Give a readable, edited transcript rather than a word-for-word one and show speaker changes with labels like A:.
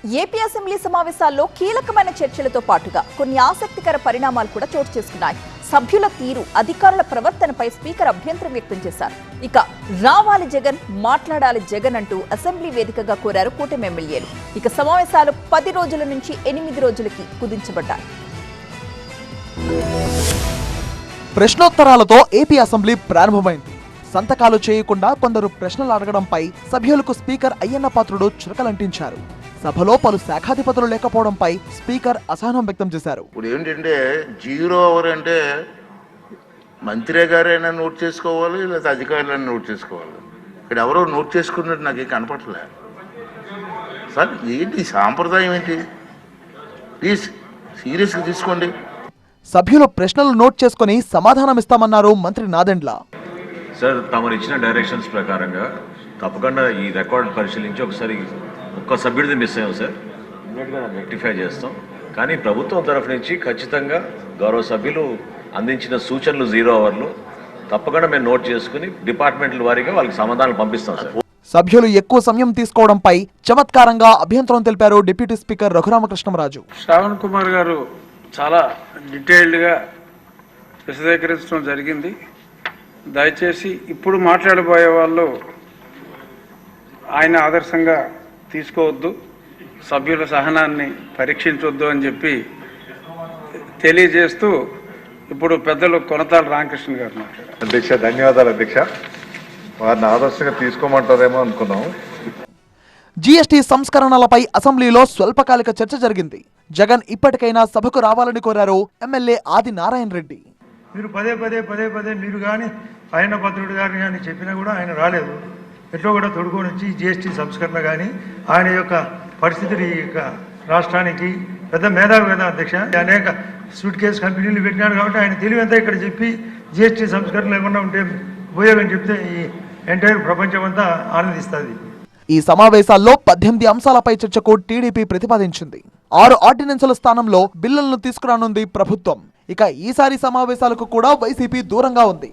A: AP assembly సమావేశాల్లో కీలకమైన చర్చలతో పాటుగా కొన్ని ఆసక్తికర పరిణామాలు కూడా చోటు చేసుకున్నాయి. సభ్యుల తీరు, అధికారుల ప్రవర్తనపై స్పీకర్ అభ్యంతరం వ్యక్తం చేశారు. ఇక రావాలి జగన్, మాట్లాడాలి జగన్ అంటూ అసెంబ్లీ వేదికగా కోరారు కూటమి ఎమ్మెల్యేలు. ఇక సమావేశాలు 10 రోజుల నుంచి 8 రోజులకి కుదించబడ్డాయి.
B: ప్రశ్నోత్తరాలతో ఏపీ అసెంబ్లీ ప్రారంభమైంది. సంతకాలు చేయకుండా కొందరు ప్రశ్నలు అడగడంపై సభ్యులకు స్పీకర్ అయ్యన్న పాత్రుడు చురకలంటించారు. సభలో పలు శాఖాధిపతులు లేకపోవడంపై స్పీకర్ అసహనం వ్యక్తం చేశారు.
C: ఇప్పుడు ఏంటంటే 0 అవర్ అంటే మంత్రి గారైనా నోట్ చేసుకోవాలి, లేదా అధికారులైనా నోట్ చేసుకోవాలి. ఇక్కడ ఎవరో నోట్ చేసుకున్నట్టు నాకు ఏం కనపడలే సార్. ఏంటి సాంప్రదాయం ఏంటి? ప్లీజ్ సీరియస్గా తీసుకోండి.
B: సభ్యులు ప్రశ్నలు నోట్ చేసుకుని సమాధానమిస్తామన్నారు మంత్రి నాదెండ్ల.
D: సార్, తమరు ఇచ్చిన డైరెక్షన్స్ ప్రకారంగా తప్పకుండా ఈ రికార్డు పరిశీలించి ఒకసారి ఒక్క సభ్యుడిది మిస్ అయ్యాం సార్, ఇమ్మీడియట్గా రెక్టిఫై చేస్తాం. కానీ ప్రభుత్వం తరఫు నుంచి ఖచ్చితంగా గౌరవ సభ్యులు అందించిన సూచనలు 0 అవర్లు తప్పకుండా మేము నోట్ చేసుకుని డిపార్ట్మెంట్ల వారీగా వాళ్ళకి సమాధానాలు పంపిస్తాం సార్.
B: సభ్యులు ఎక్కువ సమయం తీసుకోవడంపై చమత్కారంగా అభ్యంతరం తెలిపారు డిప్యూటీ స్పీకర్ రఘురామకృష్ణంరాజు.
E: శ్రావణ్ కుమార్ గారు చాలా డీటెయిల్డ్గా విశదీకరించడం జరిగింది. దయచేసి ఇప్పుడు మాట్లాడబోయే వాళ్ళు ఆయన ఆదర్శంగా తీసుకోవద్దు, సభ్యుల సహనాన్ని పరీక్షించవద్దు అని చెప్పి తెలియజేస్తూ ఇప్పుడు పెద్దలు కొనతాల రామకృష్ణ గారు మాట్లాడారు.
F: అధ్యక్ష, ధన్యవాదాలు అధ్యక్ష. వారిని ఆదర్శంగా తీసుకోమంటారేమో అనుకున్నాం.
B: జీఎస్టీ సంస్కరణలపై అసెంబ్లీలో స్వల్పకాలిక చర్చ జరిగింది. జగన్ ఇప్పటికైనా సభకు రావాలని కోరారు ఎమ్మెల్యే ఆది నారాయణ రెడ్డి.
G: మీరు పదే పదే మీరు కానీ ఆయన భద్రుడు గారిని కానీ చెప్పినా కూడా ఆయన రాలేదు. ఎట్లో కూడా తొడుకొని వచ్చి జీఎస్టీ సంస్కరణ కానీ ఆయన యొక్క పరిస్థితిని రాష్ట్రానికి పెద్ద మేధావి కదా అధ్యక్ష. అనేక సూట్ కేసు కంపెనీలు పెట్టినాడు కాబట్టి ఆయన తెలివంతా ఇక్కడ చెప్పి జీఎస్టీ సంస్కరణ లేకుండా ఉంటే ఉపయోగం చెప్తే ఈ ఎంటైర్ ప్రపంచం అంతా ఆనందిస్తుంది.
B: ఈ సమావేశాల్లో 18 అంశాలపై చర్చకు టీడీపీ ప్రతిపాదించింది. 6 ఆర్డినెన్సుల స్థానంలో బిల్లులను తీసుకురానుంది ప్రభుత్వం. ఇక ఈసారి సమావేశాలకు కూడా వైసీపీ దూరంగా ఉంది.